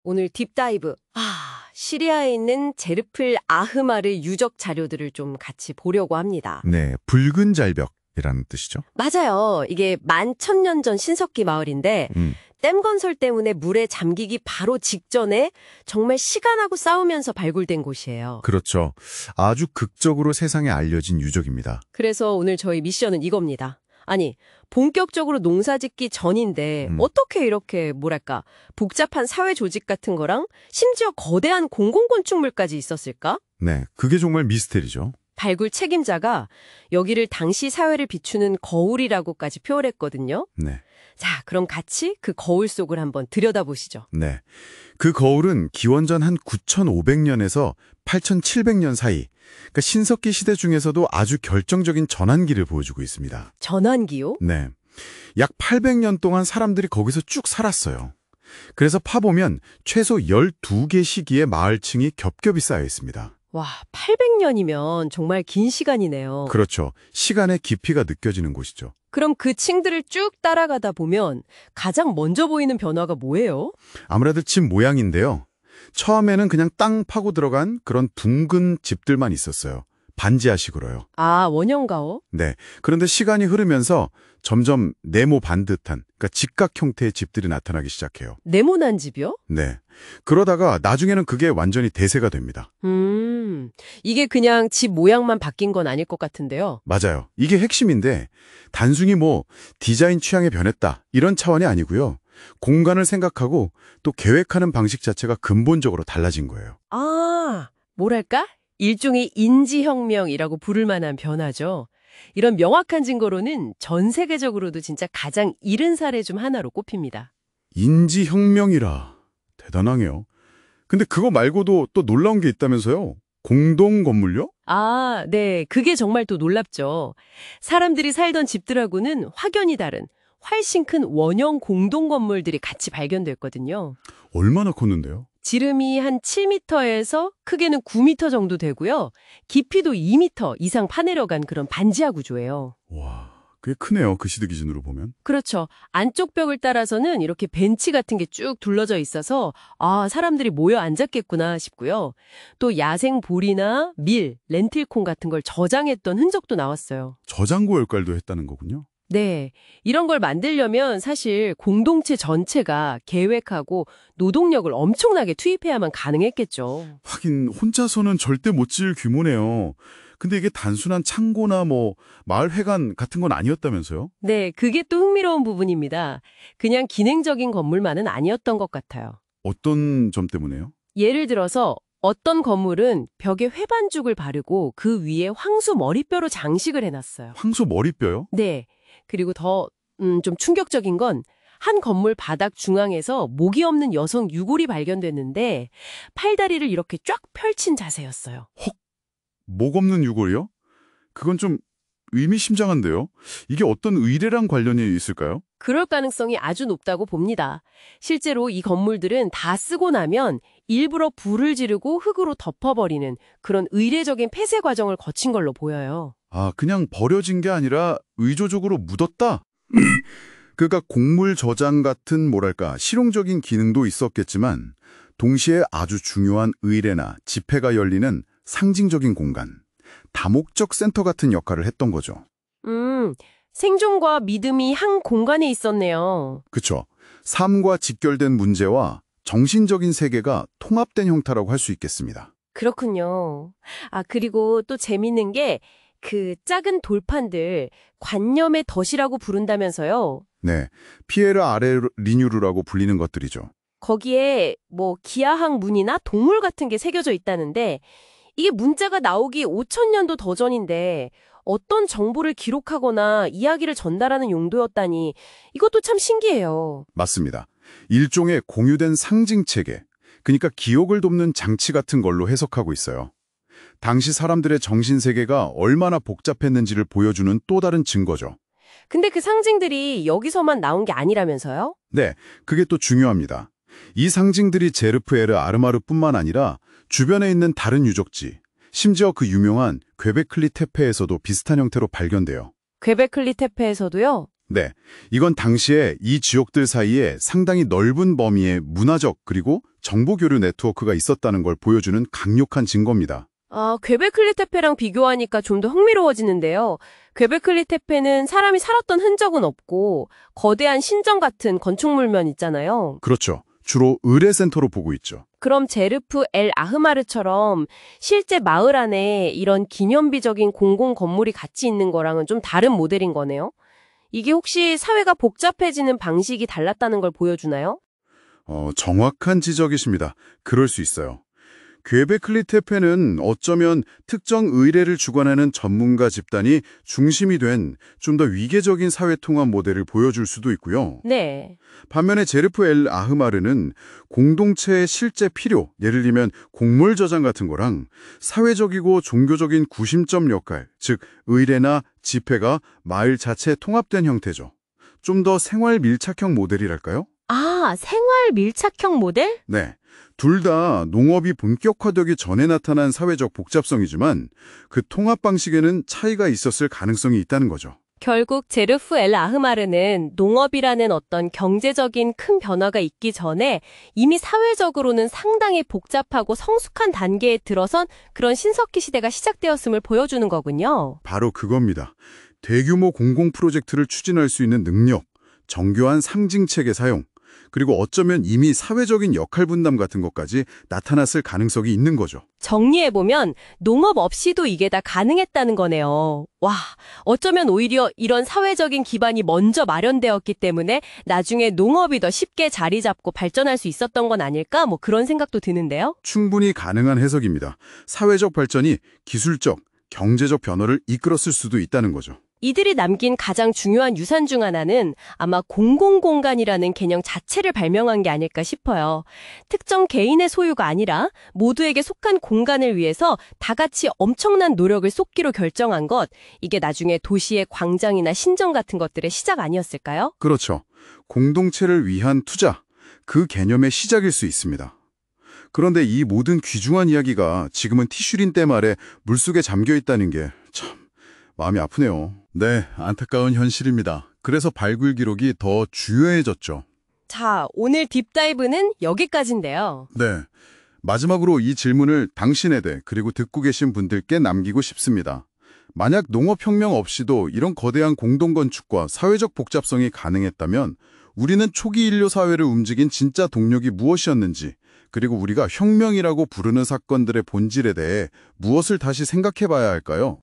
오늘 딥다이브. 시리아에 있는 제르플 아흐마르 유적 자료들을 좀 같이 보려고 합니다. 네, 붉은 절벽이라는 뜻이죠. 맞아요. 이게 11,000년 전 신석기 마을인데 댐 건설 때문에 물에 잠기기 바로 직전에 정말 시간하고 싸우면서 발굴된 곳이에요. 그렇죠. 아주 극적으로 세상에 알려진 유적입니다. 그래서 오늘 저희 미션은 이겁니다. 아니, 본격적으로 농사짓기 전인데 어떻게 이렇게 뭐랄까 복잡한 사회 조직 같은 거랑 심지어 거대한 공공건축물까지 있었을까? 네, 그게 정말 미스테리죠. 발굴 책임자가 여기를 당시 사회를 비추는 거울이라고까지 표현했거든요. 네. 자, 그럼 같이 그 거울 속을 한번 들여다보시죠. 네. 그 거울은 기원전 한 9,500년에서 8,700년 사이, 그러니까 신석기 시대 중에서도 아주 결정적인 전환기를 보여주고 있습니다. 전환기요? 네. 약 800년 동안 사람들이 거기서 쭉 살았어요. 그래서 파보면 최소 12개 시기의 마을층이 겹겹이 쌓여 있습니다. 와, 800년이면 정말 긴 시간이네요. 그렇죠. 시간의 깊이가 느껴지는 곳이죠. 그럼 그 층들을 쭉 따라가다 보면 가장 먼저 보이는 변화가 뭐예요? 아무래도 집 모양인데요. 처음에는 그냥 땅 파고 들어간 그런 둥근 집들만 있었어요. 반지하식으로요. 아, 원형가오? 네. 그런데 시간이 흐르면서 점점 네모 반듯한, 그러니까 직각 형태의 집들이 나타나기 시작해요. 네모난 집이요? 네. 그러다가 나중에는 그게 완전히 대세가 됩니다. 이게 그냥 집 모양만 바뀐 건 아닐 것 같은데요. 맞아요. 이게 핵심인데 단순히 디자인 취향이 변했다 이런 차원이 아니고요. 공간을 생각하고 또 계획하는 방식 자체가 근본적으로 달라진 거예요. 아, 뭐랄까? 일종의 인지혁명이라고 부를 만한 변화죠. 이런 명확한 증거로는 전 세계적으로도 진짜 가장 이른 사례 중 하나로 꼽힙니다. 인지혁명이라. 대단하네요. 근데 그거 말고도 또 놀라운 게 있다면서요? 공동 건물요? 아, 네. 그게 정말 또 놀랍죠. 사람들이 살던 집들하고는 확연히 다른 훨씬 큰 원형 공동 건물들이 같이 발견됐거든요. 얼마나 컸는데요? 지름이 한 7m에서 크게는 9m 정도 되고요. 깊이도 2m 이상 파내려간 그런 반지하 구조예요. 와, 꽤 크네요. 그 시대 기준으로 보면. 그렇죠. 안쪽 벽을 따라서는 이렇게 벤치 같은 게 쭉 둘러져 있어서 사람들이 모여 앉았겠구나 싶고요. 또 야생 볼이나 밀, 렌틸콩 같은 걸 저장했던 흔적도 나왔어요. 저장고 역할도 했다는 거군요. 네. 이런 걸 만들려면 사실 공동체 전체가 계획하고 노동력을 엄청나게 투입해야만 가능했겠죠. 하긴 혼자서는 절대 못 지을 규모네요. 근데 이게 단순한 창고나 마을 회관 같은 건 아니었다면서요? 네, 그게 또 흥미로운 부분입니다. 그냥 기능적인 건물만은 아니었던 것 같아요. 어떤 점 때문에요? 예를 들어서 어떤 건물은 벽에 회반죽을 바르고 그 위에 황소 머리뼈로 장식을 해놨어요. 황소 머리뼈요? 네. 그리고 더 좀 충격적인 건 한 건물 바닥 중앙에서 목이 없는 여성 유골이 발견됐는데 팔다리를 이렇게 쫙 펼친 자세였어요. 목 없는 유골이요? 그건 좀 의미심장한데요? 이게 어떤 의례랑 관련이 있을까요? 그럴 가능성이 아주 높다고 봅니다. 실제로 이 건물들은 다 쓰고 나면 일부러 불을 지르고 흙으로 덮어버리는 그런 의례적인 폐쇄 과정을 거친 걸로 보여요. 아, 그냥 버려진 게 아니라 의조적으로 묻었다? 그러니까 곡물 저장 같은 실용적인 기능도 있었겠지만 동시에 아주 중요한 의례나 집회가 열리는 상징적인 공간, 다목적 센터 같은 역할을 했던 거죠. 생존과 믿음이 한 공간에 있었네요. 그쵸. 삶과 직결된 문제와 정신적인 세계가 통합된 형태라고 할 수 있겠습니다. 그렇군요. 그리고 또 재밌는 게 그 작은 돌판들 관념의 덫이라고 부른다면서요. 네, 피에르 아레 리뉴르라고 불리는 것들이죠. 거기에 기하학 문이나 동물 같은 게 새겨져 있다는데 이게 문자가 나오기 5,000년도 더 전인데 어떤 정보를 기록하거나 이야기를 전달하는 용도였다니 이것도 참 신기해요. 맞습니다. 일종의 공유된 상징체계, 그러니까 기억을 돕는 장치 같은 걸로 해석하고 있어요. 당시 사람들의 정신세계가 얼마나 복잡했는지를 보여주는 또 다른 증거죠. 근데 그 상징들이 여기서만 나온 게 아니라면서요? 네, 그게 또 중요합니다. 이 상징들이 제르프에르 아르마르뿐만 아니라 주변에 있는 다른 유적지, 심지어 그 유명한 괭베클리 테페에서도 비슷한 형태로 발견돼요. 괭베클리 테페에서도요? 네, 이건 당시에 이 지역들 사이에 상당히 넓은 범위의 문화적 그리고 정보 교류 네트워크가 있었다는 걸 보여주는 강력한 증거입니다. 아, 퀘베클리 테페랑 비교하니까 좀 더 흥미로워지는데요. 퀘베클리 테페는 사람이 살았던 흔적은 없고 거대한 신전 같은 건축물만 있잖아요. 그렇죠. 주로 의뢰센터로 보고 있죠. 그럼 제르프 엘 아흐마르처럼 실제 마을 안에 이런 기념비적인 공공 건물이 같이 있는 거랑은 좀 다른 모델인 거네요. 이게 혹시 사회가 복잡해지는 방식이 달랐다는 걸 보여주나요? 정확한 지적이십니다. 그럴 수 있어요. 퀘베클리 테페는 어쩌면 특정 의뢰를 주관하는 전문가 집단이 중심이 된 좀 더 위계적인 사회통합 모델을 보여줄 수도 있고요. 네. 반면에 제르프 엘 아흐마르는 공동체의 실제 필요, 예를 들면 곡물 저장 같은 거랑 사회적이고 종교적인 구심점 역할, 즉 의뢰나 집회가 마을 자체에 통합된 형태죠. 좀 더 생활 밀착형 모델이랄까요? 아, 생활 밀착형 모델? 네. 둘 다 농업이 본격화되기 전에 나타난 사회적 복잡성이지만 그 통합 방식에는 차이가 있었을 가능성이 있다는 거죠. 결국 제르프 엘 아흐마르는 농업이라는 어떤 경제적인 큰 변화가 있기 전에 이미 사회적으로는 상당히 복잡하고 성숙한 단계에 들어선 그런 신석기 시대가 시작되었음을 보여주는 거군요. 바로 그겁니다. 대규모 공공 프로젝트를 추진할 수 있는 능력, 정교한 상징책의 사용, 그리고 어쩌면 이미 사회적인 역할 분담 같은 것까지 나타났을 가능성이 있는 거죠. 정리해보면 농업 없이도 이게 다 가능했다는 거네요. 와, 어쩌면 오히려 이런 사회적인 기반이 먼저 마련되었기 때문에 나중에 농업이 더 쉽게 자리 잡고 발전할 수 있었던 건 아닐까? 뭐 그런 생각도 드는데요. 충분히 가능한 해석입니다. 사회적 발전이 기술적, 경제적 변화를 이끌었을 수도 있다는 거죠. 이들이 남긴 가장 중요한 유산 중 하나는 아마 공공공간이라는 개념 자체를 발명한 게 아닐까 싶어요. 특정 개인의 소유가 아니라 모두에게 속한 공간을 위해서 다 같이 엄청난 노력을 쏟기로 결정한 것, 이게 나중에 도시의 광장이나 신전 같은 것들의 시작 아니었을까요? 그렇죠. 공동체를 위한 투자, 그 개념의 시작일 수 있습니다. 그런데 이 모든 귀중한 이야기가 지금은 티슈린 때 말에 물속에 잠겨 있다는 게 참 마음이 아프네요. 네, 안타까운 현실입니다. 그래서 발굴 기록이 더 중요해졌죠. 자, 오늘 딥다이브는 여기까지인데요. 네, 마지막으로 이 질문을 당신에게 그리고 듣고 계신 분들께 남기고 싶습니다. 만약 농업혁명 없이도 이런 거대한 공동건축과 사회적 복잡성이 가능했다면 우리는 초기 인류 사회를 움직인 진짜 동력이 무엇이었는지, 그리고 우리가 혁명이라고 부르는 사건들의 본질에 대해 무엇을 다시 생각해 봐야 할까요?